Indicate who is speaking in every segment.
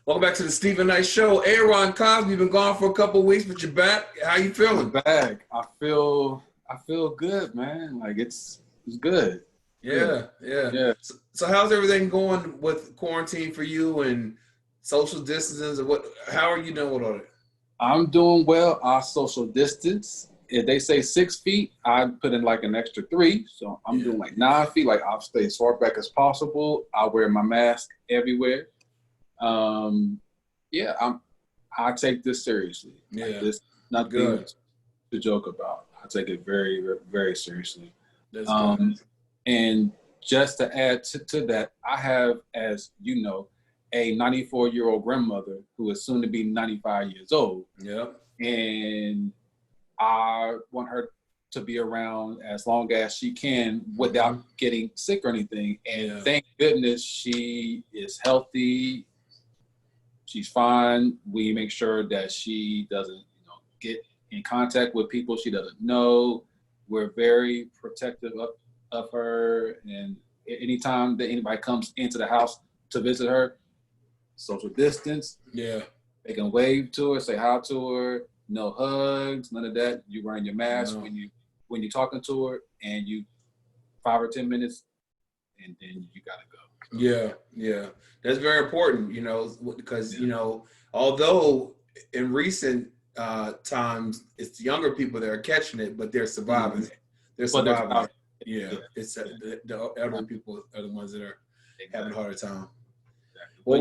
Speaker 1: Welcome back to the Stephen Knight Show. Aron Cosby, you've been gone for a couple of weeks, but you're back. How you feeling?
Speaker 2: I'm back. I feel good, man. Like it's good.
Speaker 1: Yeah.
Speaker 2: Yeah.
Speaker 1: So how's everything going with quarantine for you and social distancing? And how are you doing with all that?
Speaker 2: I'm doing well. I social distance. If they say 6 feet, I put in like an extra 3. So I'm doing like 9 feet. Like I'll stay as far back as possible. I wear my mask everywhere. Yeah, I take this seriously.
Speaker 1: Yeah.
Speaker 2: Like this nothing to joke about. I take it very, very seriously.
Speaker 1: That's good.
Speaker 2: And just to add to that, I have, as you know, a 94-year-old grandmother who is soon to be 95 years old.
Speaker 1: Yeah.
Speaker 2: And I want her to be around as long as she can without getting sick or anything. And thank goodness she is healthy. She's fine. We make sure that she doesn't, get in contact with people she doesn't know. We're very protective of her. And anytime that anybody comes into the house to visit her, social distance.
Speaker 1: Yeah.
Speaker 2: They can wave to her, say hi to her. No hugs, none of that. You wearing your mask when you're talking to her, and you 5 or 10 minutes, and then you gotta go.
Speaker 1: Yeah. That's very important, because although in recent times it's the younger people that are catching it, but they're surviving it. They're surviving it. Yeah. It's the elderly people are the ones that are having a harder time. Well,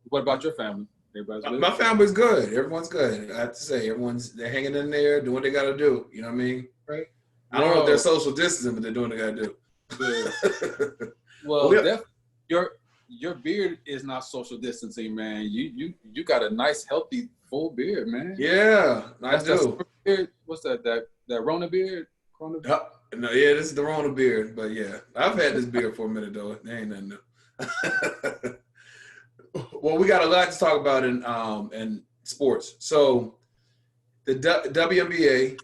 Speaker 2: What about your family? Everybody's good?
Speaker 1: My family's good. Everyone's good. I have to say, they're hanging in there, doing what they got to do. You know what I mean?
Speaker 2: Right.
Speaker 1: I don't know if they're social distancing, but they're doing what they got to do.
Speaker 2: Well, your beard is not social distancing, man. You got a nice, healthy, full beard, man.
Speaker 1: Yeah, I do.
Speaker 2: What's that? That Rona beard?
Speaker 1: No, this is the Rona beard, but yeah, I've had this beard for a minute though. There ain't nothing new. Well, we got a lot to talk about in sports. So the WNBA,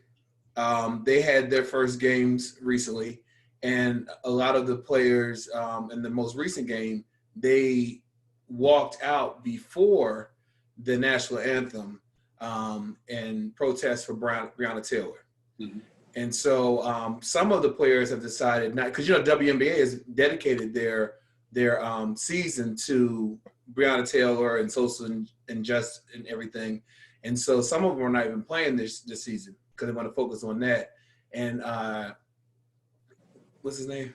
Speaker 1: they had their first games recently, and a lot of the players in the most recent game, they walked out before the national anthem in protest for Breonna Taylor.
Speaker 2: Mm-hmm.
Speaker 1: And so some of the players have decided not, because WNBA has dedicated their season to Breonna Taylor and social injustice and everything. And so some of them are not even playing this season because they want to focus on that. And what's his name?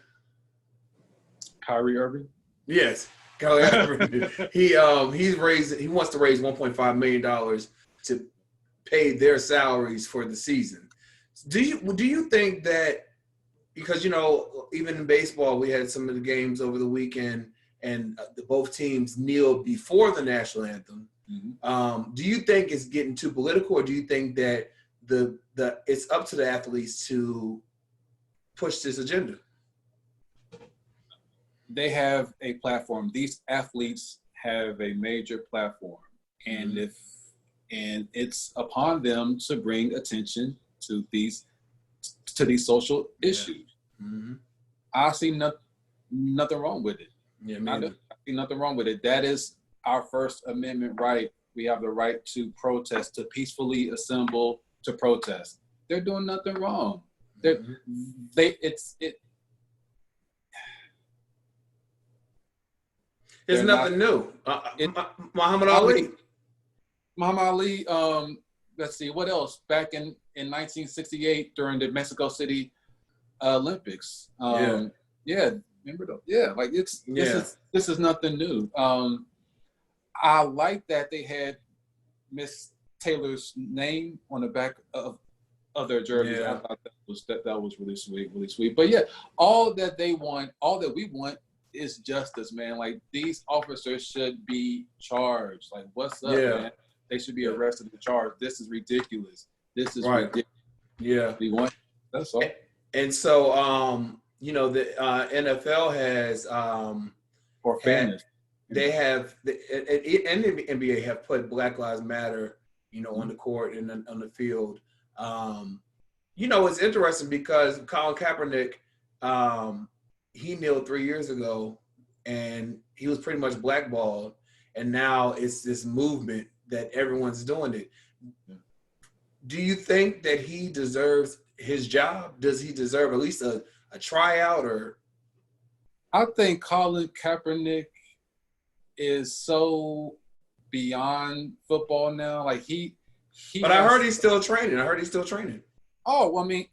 Speaker 2: Kyrie Irving?
Speaker 1: Yes, Kyrie Irving. He wants to raise $1.5 million to pay their salaries for the season. Do you think that, because even in baseball we had some of the games over the weekend and both teams kneeled before the national anthem. Mm-hmm. Do you think it's getting too political, or do you think that it's up to the athletes to push this agenda?
Speaker 2: They have a platform. These athletes have a major platform, and and it's upon them to bring attention to these social issues. Mm-hmm. I see nothing wrong with it.
Speaker 1: Yeah,
Speaker 2: I see nothing wrong with it. That is our First Amendment right. We have the right to protest, to peacefully assemble, to protest. They're doing nothing wrong. It's
Speaker 1: nothing new. Muhammad Ali.
Speaker 2: Muhammad Ali. Let's see, what else? Back in 1968 during the Mexico City Olympics. Remember those? Yeah, like this is nothing new. I like that they had Miss Taylor's name on the back of their jerseys. Yeah. I thought that was really sweet. But yeah, all that we want is justice, man. Like, these officers should be charged. Like, what's up, man? They should be arrested and charged. This is ridiculous. This is ridiculous.
Speaker 1: Yeah.
Speaker 2: We want. That's all.
Speaker 1: And so, the NFL has
Speaker 2: for fairness.
Speaker 1: They have and the NBA have put Black Lives Matter, on the court and on the field. It's interesting because Colin Kaepernick, he kneeled 3 years ago, and he was pretty much blackballed. and now it's this movement that everyone's doing it. Do you think that he deserves his job? Does he deserve at least a tryout? Or
Speaker 2: I think Colin Kaepernick is so beyond football now. Like he
Speaker 1: but I heard he's still training.
Speaker 2: Oh, I mean,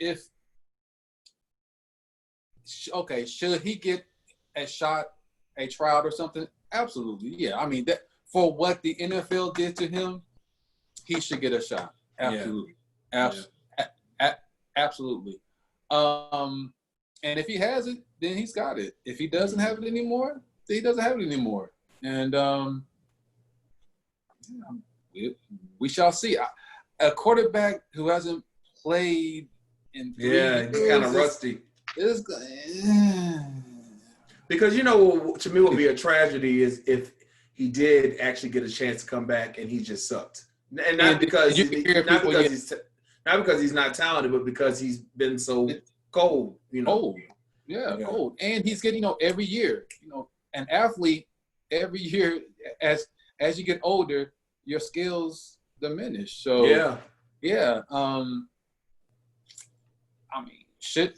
Speaker 2: should he get a shot, a tryout or something? Absolutely, yeah. I mean, that for what the NFL did to him, he should get a shot. Absolutely, absolutely. And if he has it, then he's got it. If he doesn't have it anymore, then he doesn't have it anymore. And we shall see. A quarterback who hasn't played in 3 years,
Speaker 1: he's kind of rusty. Because to me, what would be a tragedy is if he did actually get a chance to come back and he just sucked, and not because he's not talented, but because he's been so cold.
Speaker 2: Cold, cold, and he's getting every year. An athlete every year as you get older, your skills diminish. So yeah. I mean, should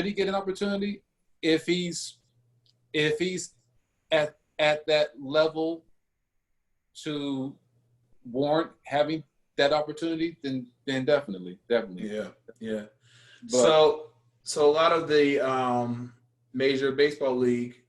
Speaker 2: he get an opportunity if he's at that level to warrant having that opportunity? Then definitely.
Speaker 1: Yeah. But, so a lot of the Major Baseball League,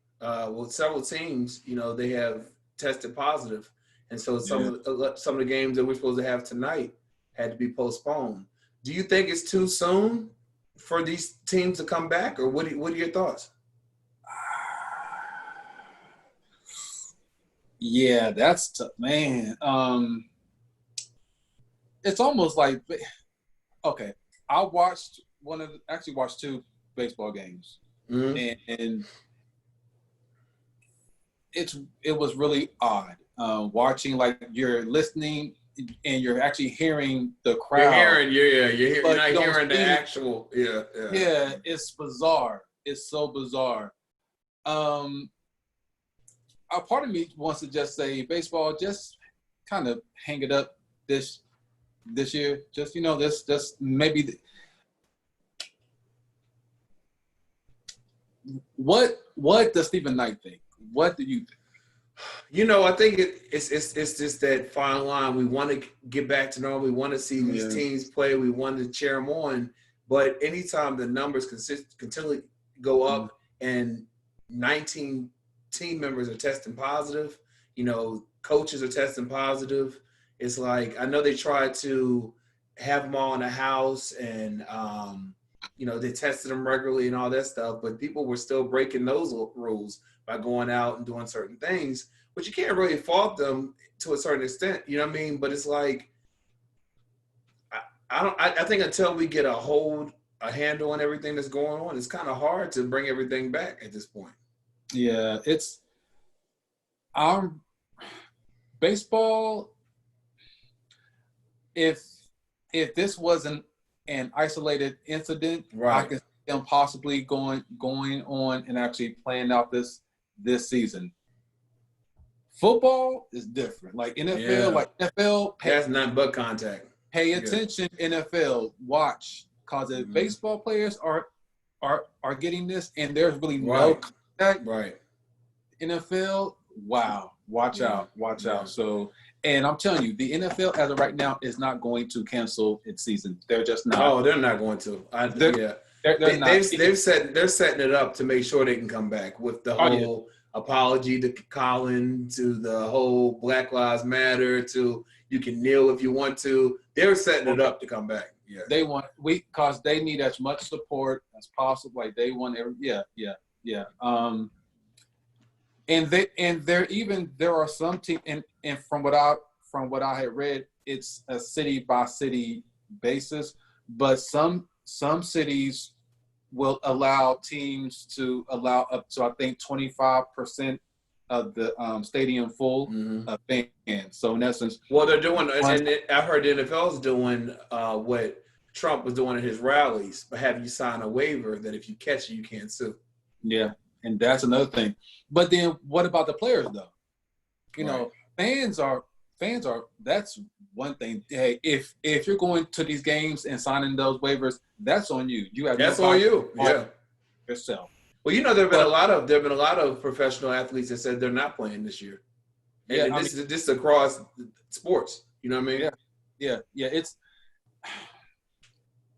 Speaker 1: several teams, they have tested positive, and so some of the games that we're supposed to have tonight had to be postponed. Do you think it's too soon for these teams to come back, or what are your thoughts?
Speaker 2: Yeah, that's man. It's almost like, okay, I watched watched 2 baseball games, and it was really odd watching. Like, you're listening and you're actually hearing the crowd.
Speaker 1: You're not hearing the actual.
Speaker 2: Yeah, it's bizarre. It's so bizarre. A part of me wants to just say, baseball, just kind of hang it up this year. Just just maybe. What does Stephen Knight think? What do you think?
Speaker 1: I think it's just that fine line. We want to get back to normal. We want to see these teams play. We want to cheer them on. But anytime the numbers continually go up and 19 team members are testing positive, coaches are testing positive, it's like, I know they tried to have them all in the house and, they tested them regularly and all that stuff, but people were still breaking those rules by going out and doing certain things, but you can't really fault them to a certain extent, you know what I mean? But it's like, I think until we get a handle on everything that's going on, it's kind of hard to bring everything back at this point.
Speaker 2: Yeah, it's baseball. If this wasn't an isolated incident, I could see them possibly going on and actually playing out this season. Football is different. Like NFL,
Speaker 1: that's nothing but contact.
Speaker 2: Pay attention, NFL. Watch, because if baseball players are getting this and there's really no contact, NFL, wow, watch out. So, and I'm telling you, the NFL as of right now is not going to cancel its season. They're just not.
Speaker 1: Oh, they're not going to. They're not. They're setting it up to make sure they can come back with the whole apology to Colin, to the whole Black Lives Matter, to you can kneel if you want to. They're setting it up to come back. Yeah, because they need as much support as possible. Like, they want
Speaker 2: And there are some teams, and from what I had read, it's a city by city basis, but some cities will allow teams to allow up to, I think, 25% of the stadium full of fans. So in essence,
Speaker 1: they're doing, and I heard the NFL is doing what Trump was doing at his rallies, but have you sign a waiver that if you catch it, you can't sue.
Speaker 2: Yeah, and that's another thing. But then what about the players, though? fans are. That's one thing. Hey, if you're going to these games and signing those waivers, that's on you. You have
Speaker 1: that's on you. Yeah.
Speaker 2: Yourself.
Speaker 1: Well, you know, there have been a lot of professional athletes that said they're not playing this year. And this is across sports. You know what I mean?
Speaker 2: Yeah. It's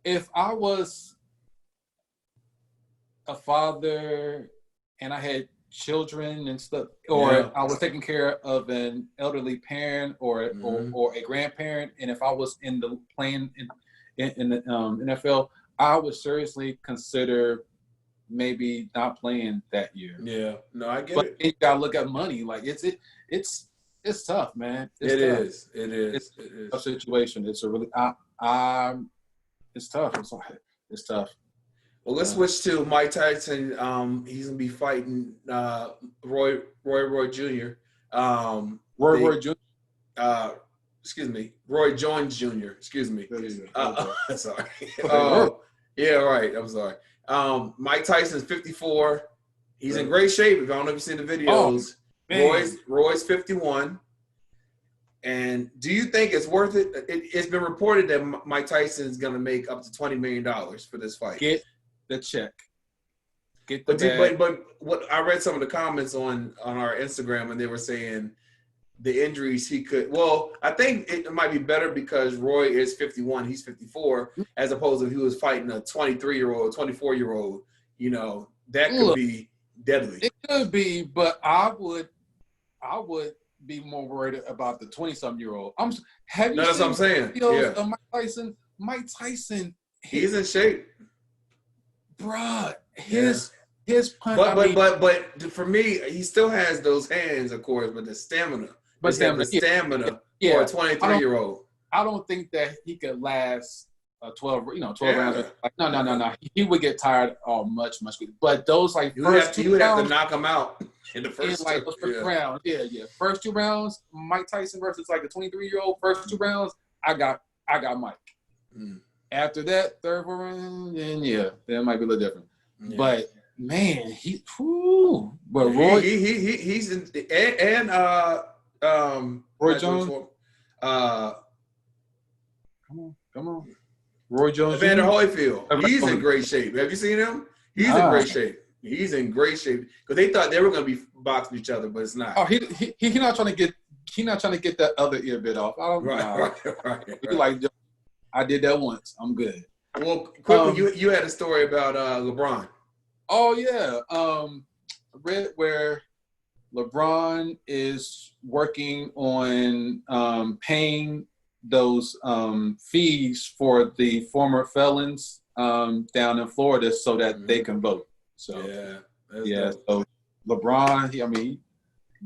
Speaker 2: if I was a father and I had children and stuff, or I was taking care of an elderly parent or a grandparent, and if I was playing in the NFL, I would seriously consider maybe not playing that year.
Speaker 1: Yeah, no, I get it.
Speaker 2: You gotta look at money. Like it's tough, man.
Speaker 1: It is.
Speaker 2: It's a tough situation. It's a really it's tough. It's tough.
Speaker 1: Well, let's switch to Mike Tyson. He's gonna be fighting Roy Jr.
Speaker 2: Roy Jr.
Speaker 1: Excuse me, Roy Jones Jr. Excuse me. Sorry. Yeah, right. I'm sorry. Mike Tyson's 54. He's in great shape. I don't know if you've seen the videos. Roy's 51. And do you think it's worth it? It's been reported that Mike Tyson is going to make up to $20 million for this fight.
Speaker 2: Get the check. Get the bag.
Speaker 1: But what I read some of the comments on our Instagram, and they were saying the injuries he could. Well, I think it might be better because Roy is 51, he's 54, as opposed to if he was fighting a 23-year-old, 24-year-old. You know, that could be deadly.
Speaker 2: It could be, but I would be more worried about the 20-something-year-old.
Speaker 1: That's what I'm saying. Yeah.
Speaker 2: Mike Tyson.
Speaker 1: He's in shape,
Speaker 2: bruh. His punch.
Speaker 1: But for me, he still has those hands, of course, but the stamina. For a 23-year-old.
Speaker 2: I don't think that he could last 12 rounds. Like, no. He would get tired much quicker. But those
Speaker 1: you would have to knock him out in the first
Speaker 2: round. Yeah. First 2 rounds, Mike Tyson versus like a 23-year-old. First 2 rounds, I got Mike. After that, third round, then that might be a little different. Yeah. But man, Roy,
Speaker 1: he's in and
Speaker 2: Roy Jones. Come on. Roy Jones.
Speaker 1: Evander Holyfield. He's in great shape. Have you seen him? He's in great shape. He's in great shape because they thought they were going to be boxing each other, but it's not.
Speaker 2: Oh, he's not trying to get. He's not trying to get that other ear bit off. Right. Like, I did that once. I'm good.
Speaker 1: Well, quickly, you had a story about LeBron.
Speaker 2: Oh yeah. I read where LeBron is working on paying those fees for the former felons down in Florida so that they can vote. So so LeBron,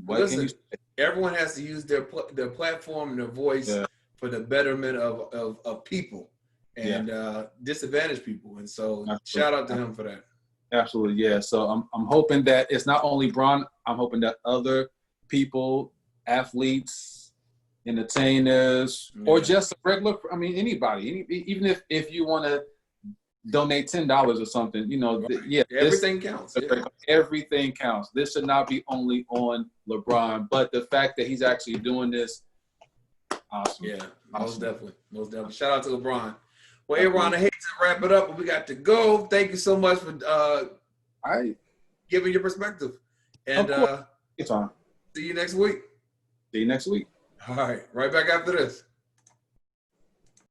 Speaker 1: listen, everyone has to use their platform and their voice for the betterment of people and disadvantaged people. And so shout out to him for that.
Speaker 2: Absolutely, yeah. So I'm hoping that it's not only Bron. I'm hoping that other people, athletes, entertainers, or just regular. Anybody. Even if you want to donate $10 or something,
Speaker 1: everything counts. Yeah.
Speaker 2: Everything counts. This should not be only on LeBron, but the fact that he's actually doing this, awesome.
Speaker 1: Yeah, most definitely. Shout out to LeBron. Well, Aron, I hate to wrap it up, but we got to go. Thank you so much for giving your perspective. And
Speaker 2: it's on.
Speaker 1: See you next week.
Speaker 2: See you next week.
Speaker 1: All right, right back after this.